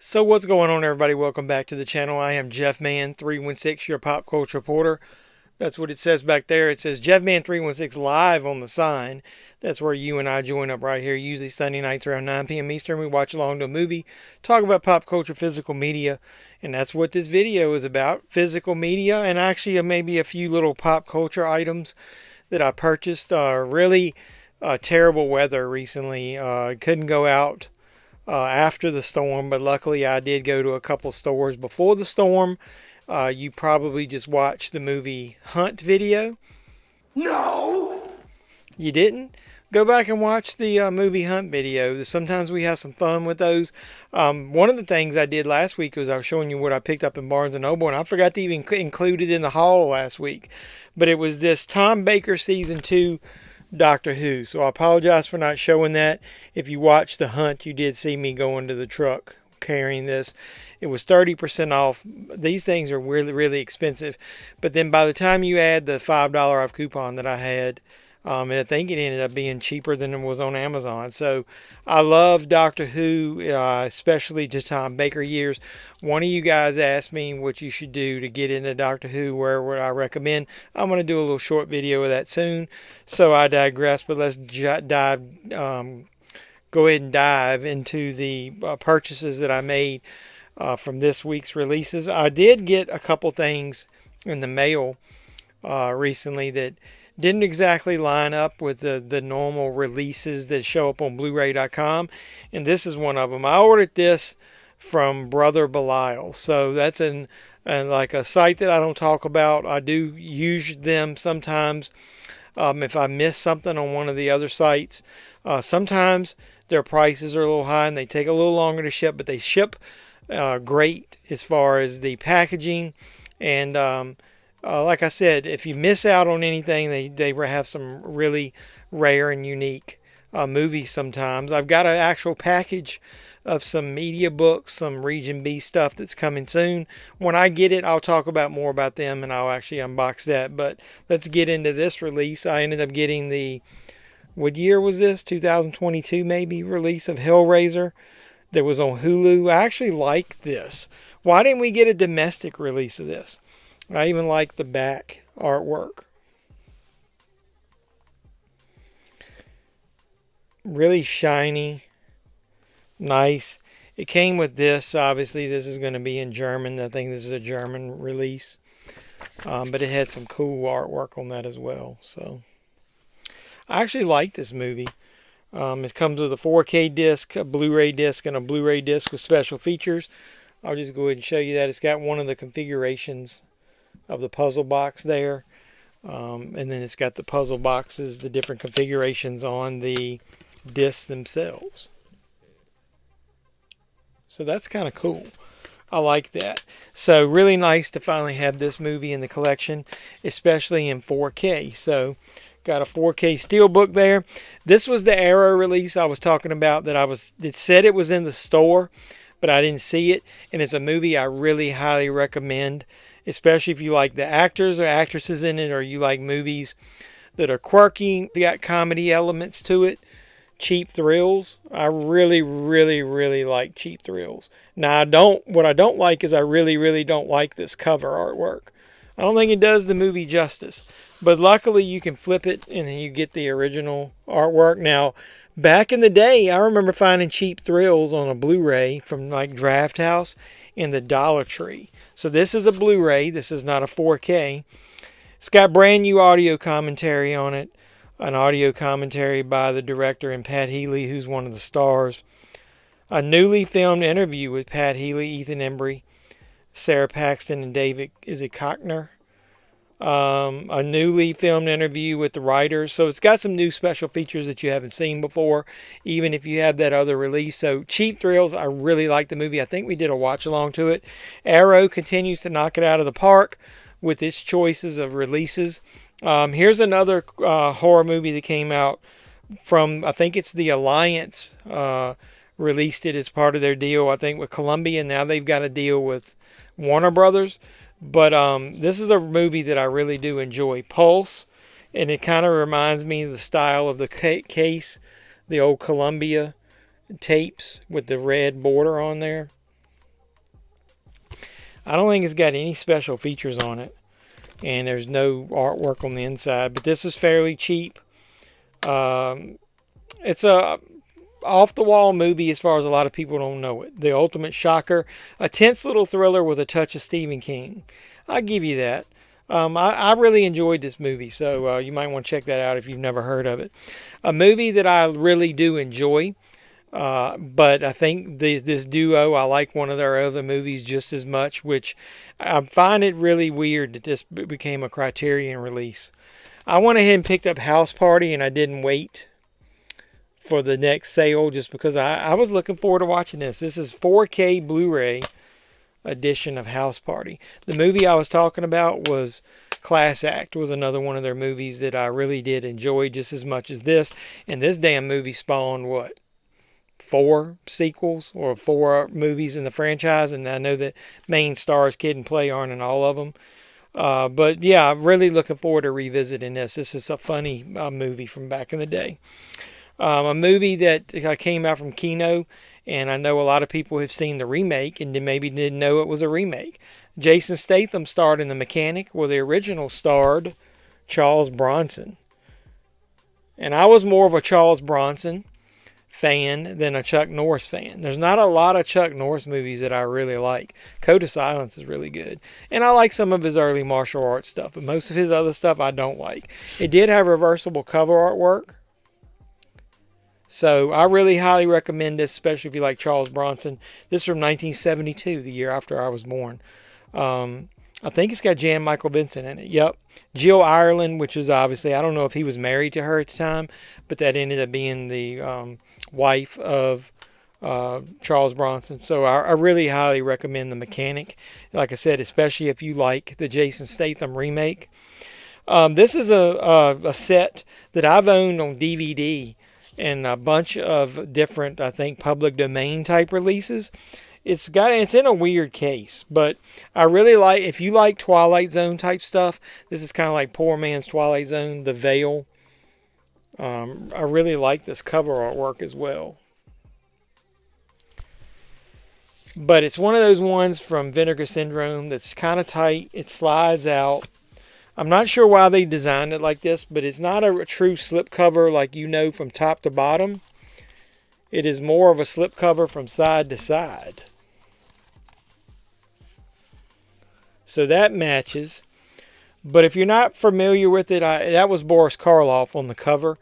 So what's going on, everybody? Welcome back to the channel. I am Jeff Man 316, your pop culture reporter. That's what it says back there. It says Jeff Man 316 live on the sign. That's where you and I join up right here, usually Sunday nights around 9 p.m. Eastern. We watch along to a movie, talk about pop culture, physical media, and that's what this video is about, physical media, and actually maybe a few little pop culture items that I purchased. Really terrible weather recently. Couldn't go out after the storm, but luckily I did go to a couple stores before the storm. You probably just watched the movie Hunt video. No! You didn't? Go back and watch the movie Hunt video. Sometimes we have some fun with those. One of the things I did last week was I was showing you what I picked up in Barnes & Noble, and I forgot to even include it in the haul last week. But it was this Tom Baker Season 2 Doctor Who. So I apologize for not showing that. If you watched The Hunt, you did see me go into the truck carrying this. It was 30% off. These things are really, really expensive. But then by the time you add the $5 off coupon that I had, I think it ended up being cheaper than it was on Amazon. So I love Doctor Who, especially to Tom Baker years. One of you guys asked me what you should do to get into Doctor Who, where would I recommend. I'm going to do a little short video of that soon. So I digress, but let's go ahead and dive into the purchases that I made from this week's releases. I did get a couple things in the mail recently that didn't exactly line up with the normal releases that show up on Blu-ray.com, and this is one of them. I ordered this from Brother Belial, so that's like a site that I don't talk about. I do use them sometimes if I miss something on one of the other sites. Sometimes their prices are a little high and they take a little longer to ship, but they ship great as far as the packaging. And like I said, if you miss out on anything, they have some really rare and unique movies sometimes. I've got an actual package of some media books, some Region B stuff that's coming soon. When I get it, I'll talk about more about them and I'll actually unbox that. But let's get into this release. I ended up getting the, what year was this? 2022 maybe, release of Hellraiser that was on Hulu. I actually like this. Why didn't we get a domestic release of this? I even like the back artwork. Really shiny. Nice. It came with this. Obviously, this is going to be in German. I think this is a German release. But it had some cool artwork on that as well. So I actually like this movie. It comes with a 4K disc, a Blu-ray disc, and a Blu-ray disc with special features. I'll just go ahead and show you that. It's got one of the configurations of the puzzle box there. And then it's got the puzzle boxes, the different configurations on the discs themselves. So that's kind of cool. I like that. So really nice to finally have this movie in the collection, especially in 4K. So got a 4K Steelbook there. This was the Arrow release I was talking about that it said it was in the store, but I didn't see it. And it's a movie I really highly recommend, especially if you like the actors or actresses in it, or you like movies that are quirky, they got comedy elements to it. Cheap Thrills. I really, really, really like Cheap Thrills. Now, what I don't like is I really, really don't like this cover artwork. I don't think it does the movie justice. But luckily, you can flip it and then you get the original artwork. Now, back in the day, I remember finding Cheap Thrills on a Blu-ray from like Draft House in the Dollar Tree. So this is a Blu-ray. This is not a 4K. It's got brand new audio commentary on it. An audio commentary by the director and Pat Healy, who's one of the stars. A newly filmed interview with Pat Healy, Ethan Embry, Sarah Paxton, and David, is it Cockner? A newly filmed interview with the writers. So it's got some new special features that you haven't seen before, even if you have that other release. So Cheap Thrills, I really like the movie. I think we did a watch along to it. Arrow continues to knock it out of the park with its choices of releases. Here's another horror movie that came out from, I think it's the Alliance, released it as part of their deal, I think, with Columbia. Now they've got a deal with Warner Brothers. But this is a movie that I really do enjoy, Pulse. And it kind of reminds me of the style of the case, the old Columbia tapes with the red border on there. I don't think it's got any special features on it. And there's no artwork on the inside. But this is fairly cheap. It's a off-the-wall movie as far as a lot of people don't know it. The ultimate shocker. A tense little thriller with a touch of Stephen King. I'll give you that. I really enjoyed this movie, so you might want to check that out if you've never heard of it. A movie that I really do enjoy, but I think this duo, I like one of their other movies just as much, which I find it really weird that this became a Criterion release. I went ahead and picked up House Party, and I didn't wait for the next sale just because I was looking forward to watching this. This is 4K Blu-ray edition of House Party. The movie I was talking about was Class Act, was another one of their movies that I really did enjoy just as much as this. And this damn movie spawned, what, 4 sequels or 4 movies in the franchise? And I know that main stars Kid and Play aren't in all of them. But yeah, I'm really looking forward to revisiting this. This is a funny movie from back in the day. A movie that came out from Kino, and I know a lot of people have seen the remake and maybe didn't know it was a remake. Jason Statham starred in The Mechanic, where the original starred Charles Bronson. And I was more of a Charles Bronson fan than a Chuck Norris fan. There's not a lot of Chuck Norris movies that I really like. Code of Silence is really good. And I like some of his early martial arts stuff, but most of his other stuff I don't like. It did have reversible cover artwork. So I really highly recommend this, especially if you like Charles Bronson. This is from 1972, the year after I was born. I think it's got Jan Michael Vincent in it. Yep. Jill Ireland, which is obviously, I don't know if he was married to her at the time, but that ended up being the wife of Charles Bronson. So I really highly recommend The Mechanic. Like I said, especially if you like the Jason Statham remake. This is a set that I've owned on DVD and a bunch of different, I think, public domain type releases. It's in a weird case, but I really like, if you like Twilight Zone type stuff, this is kind of like poor man's Twilight Zone, The Veil. I really like this cover artwork as well. But it's one of those ones from Vinegar Syndrome that's kind of tight. It slides out. I'm not sure why they designed it like this, but it's not a true slipcover like you know from top to bottom. It is more of a slipcover from side to side. So that matches. But if you're not familiar with it, that was Boris Karloff on the cover.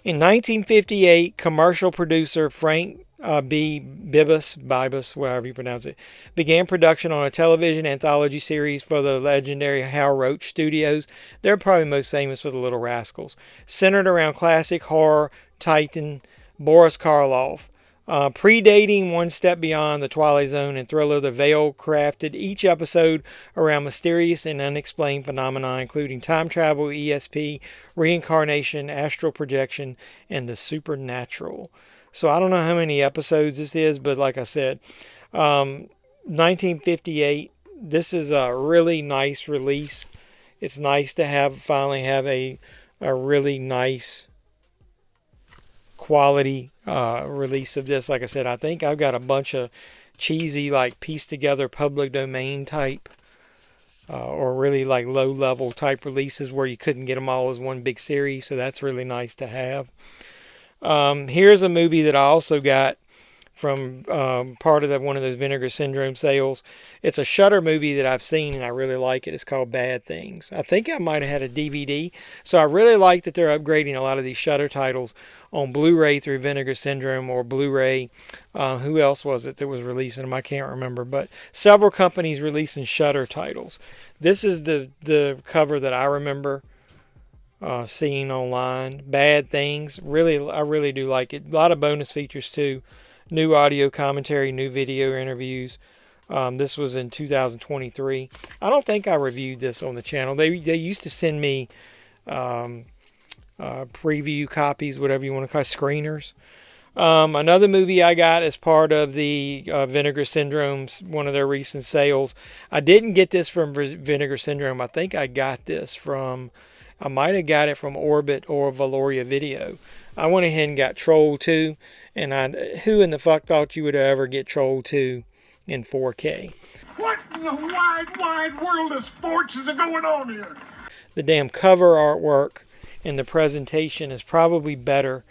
In 1958, commercial producer Frank Bibas, whatever you pronounce it, began production on a television anthology series for the legendary Hal Roach Studios. They're probably most famous for The Little Rascals. Centered around classic horror titan Boris Karloff. Predating One Step Beyond, The Twilight Zone, and Thriller, The Veil crafted each episode around mysterious and unexplained phenomena, including time travel, ESP, reincarnation, astral projection, and the supernatural. So I don't know how many episodes this is, but like I said, 1958, this is a really nice release. It's nice to finally have a really nice quality release of this. Like I said, I think I've got a bunch of cheesy, like pieced together public domain type or really like low level type releases where you couldn't get them all as one big series. So that's really nice to have. Here's a movie that I also got from part of one of those Vinegar Syndrome sales. It's a Shudder movie that I've seen and I really like it. It's called Bad Things. I think I might have had a DVD. So I really like that they're upgrading a lot of these Shudder titles on Blu-ray through Vinegar Syndrome or Blu-ray. Who else was it that was releasing them? I can't remember. But several companies releasing Shudder titles. This is the cover that I remember seeing online. Bad Things. Really, I really do like it. A lot of bonus features too. New audio commentary, new video interviews. This was in 2023. I don't think I reviewed this on the channel. They used to send me preview copies, whatever you want to call it, screeners. Another movie I got as part of the Vinegar Syndrome's, one of their recent sales. I didn't get this from Vinegar Syndrome. I think I got this from, I might have got it from Orbit or Valoria Video. I went ahead and got Troll 2. And who in the fuck thought you would ever get Troll 2 in 4K? What the wide, wide world of sports is going on here? The damn cover artwork and the presentation is probably better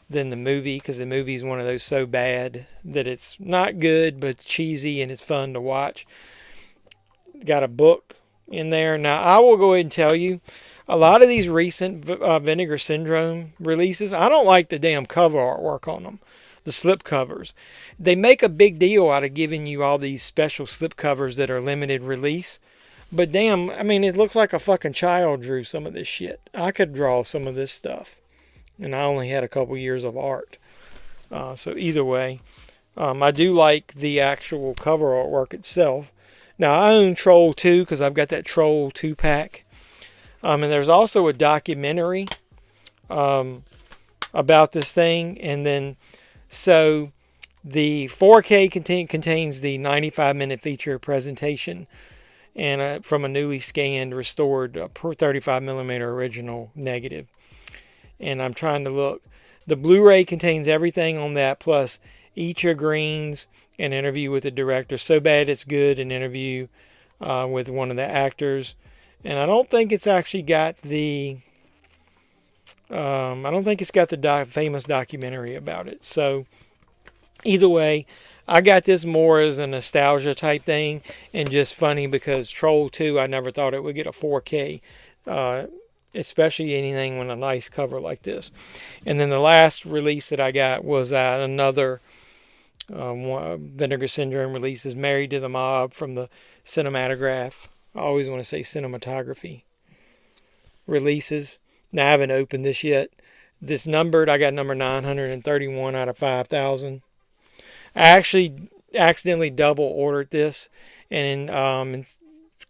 than the movie, because the movie is one of those so bad that it's not good, but cheesy and it's fun to watch. Got a book in there. Now, I will go ahead and tell you, a lot of these recent Vinegar Syndrome releases, I don't like the damn cover artwork on them, the slipcovers. They make a big deal out of giving you all these special slipcovers that are limited release. But damn, I mean, it looks like a fucking child drew some of this shit. I could draw some of this stuff. And I only had a couple years of art. So either way, I do like the actual cover artwork itself. Now, I own Troll 2 because I've got that Troll 2-pack. And there's also a documentary about this thing. And then, so the 4K contains the 95-minute feature presentation and from a newly scanned, restored 35mm original negative. And I'm trying to look. The Blu-ray contains everything on that, plus Echa Green's an interview with the director. So Bad It's Good, an interview with one of the actors. And I don't think it's actually got the famous documentary about it. So either way, I got this more as a nostalgia type thing and just funny because Troll 2, I never thought it would get a 4K, especially anything with a nice cover like this. And then the last release that I got was another Vinegar Syndrome release, is Married to the Mob from the Cinematograph. I always want to say cinematography releases. Now, I haven't opened this yet. This numbered, I got number 931 out of 5,000. I actually accidentally double ordered this, and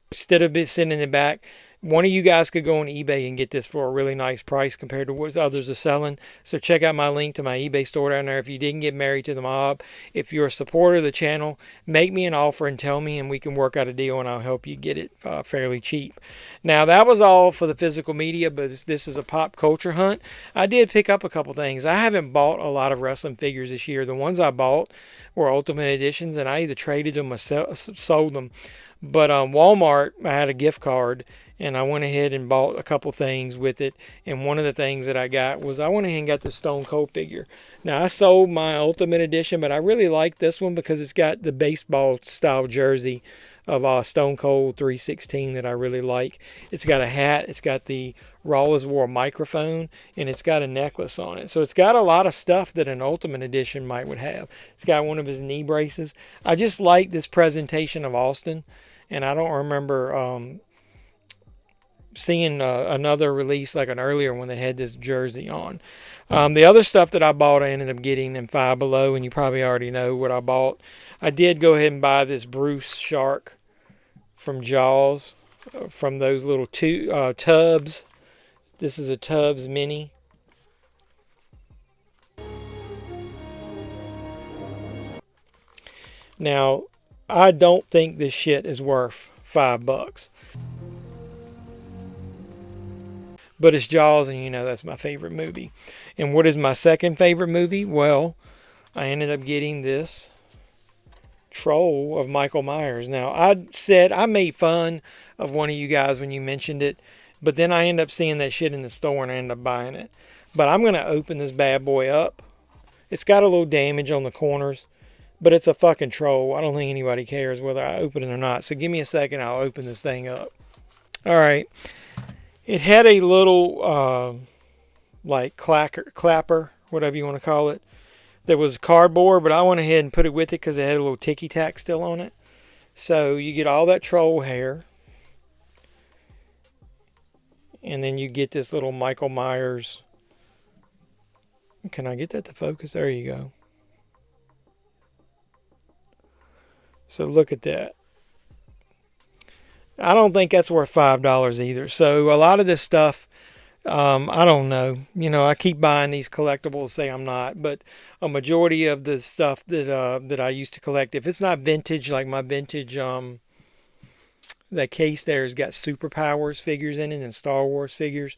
instead of it sitting in the back, one of you guys could go on eBay and get this for a really nice price compared to what others are selling. So check out my link to my eBay store down there. If you didn't get Married to the Mob, if you're a supporter of the channel, make me an offer and tell me, and we can work out a deal, and I'll help you get it fairly cheap. Now, that was all for the physical media, but this is a pop culture hunt. I did pick up a couple things. I haven't bought a lot of wrestling figures this year. The ones I bought were Ultimate Editions, and I either traded them or sold them. But Walmart, I had a gift card, and I went ahead and bought a couple things with it. And one of the things that I got was I went ahead and got the Stone Cold figure. Now, I sold my Ultimate Edition, but I really like this one because it's got the baseball style jersey of Stone Cold 316 that I really like. It's got a hat, it's got the Raw as War microphone, and it's got a necklace on it. So it's got a lot of stuff that an Ultimate Edition would have. It's got one of his knee braces. I just like this presentation of Austin, and I don't remember seeing another release like an earlier one that had this jersey on. The other stuff that I bought, I ended up getting in Five Below, and you probably already know what I bought. I did go ahead and buy this Bruce Shark from Jaws, from those little tubs. This is a Tubbs Mini. Now, I don't think this shit is worth $5. But it's Jaws, and you know that's my favorite movie. And what is my second favorite movie? Well, I ended up getting this Troll of Michael Myers. Now, I made fun of one of you guys when you mentioned it, but then I ended up seeing that shit in the store and I ended up buying it. But I'm going to open this bad boy up. It's got a little damage on the corners, but it's a fucking troll. I don't think anybody cares whether I open it or not. So give me a second, I'll open this thing up. Alright. It had a little, like, clapper, whatever you want to call it. There was cardboard, but I went ahead and put it with it because it had a little ticky-tack still on it. So you get all that troll hair. And then you get this little Michael Myers. Can I get that to focus? There you go. So look at that. I don't think that's worth $5 either. So a lot of this stuff, I don't know. You know, I keep buying these collectibles, say I'm not, but a majority of the stuff that I used to collect, if it's not vintage, like my vintage, that case there has got Superpowers figures in it and Star Wars figures.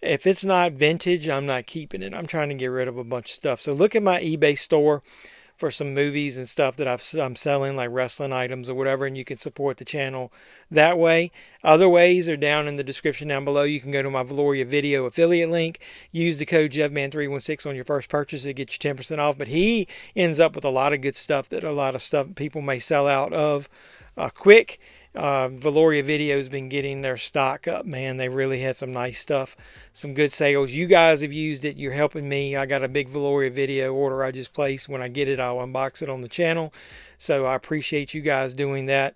If it's not vintage, I'm not keeping it. I'm trying to get rid of a bunch of stuff. So look at my eBay store. for some movies and stuff that I'm selling, like wrestling items or whatever, and you can support the channel that way. Other ways are down in the description down below. You can go to my Valoria Video affiliate link, use the code JevMan316 on your first purchase to get you 10% off. But he ends up with a lot of good stuff that a lot of stuff people may sell out of quick. Valoria Video has been getting their stock up, man. They really had some nice stuff, some good sales. You guys have used it. You're helping me. I got a big Valoria Video order I just placed. When I get it, I'll unbox it on the channel. So I appreciate you guys doing that.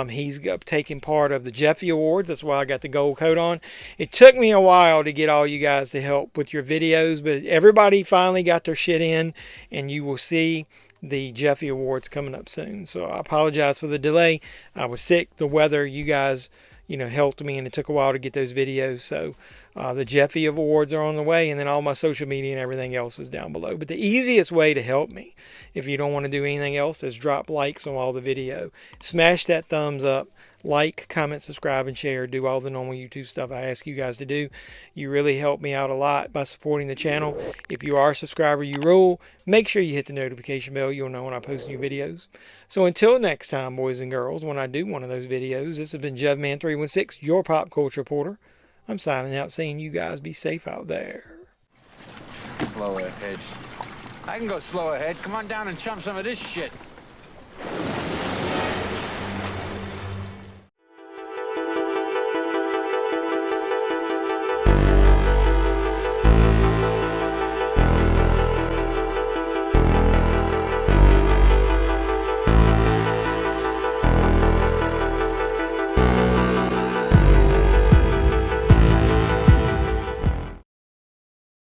He's taking part of the Jeffy Awards. That's why I got the gold coat on. It took me a while to get all you guys to help with your videos, but everybody finally got their shit in, and you will see the Jeffy Awards coming up soon. So I apologize for the delay. I was sick. The weather, you guys, helped me, and it took a while to get those videos. So the Jeffy Awards are on the way, and then all my social media and everything else is down below. But the easiest way to help me, if you don't want to do anything else, is drop likes on all the video. Smash that thumbs up. Like, comment, subscribe, and share. Do all the normal YouTube stuff I ask you guys to do. You really help me out a lot by supporting the channel. If you are a subscriber, you rule. Make sure you hit the notification bell. You'll know when I post new videos. So until next time, boys and girls, when I do one of those videos, this has been JevMan316, your pop culture reporter. I'm signing out, saying you guys be safe out there. Slow ahead. I can go slow ahead. Come on down and chump some of this shit.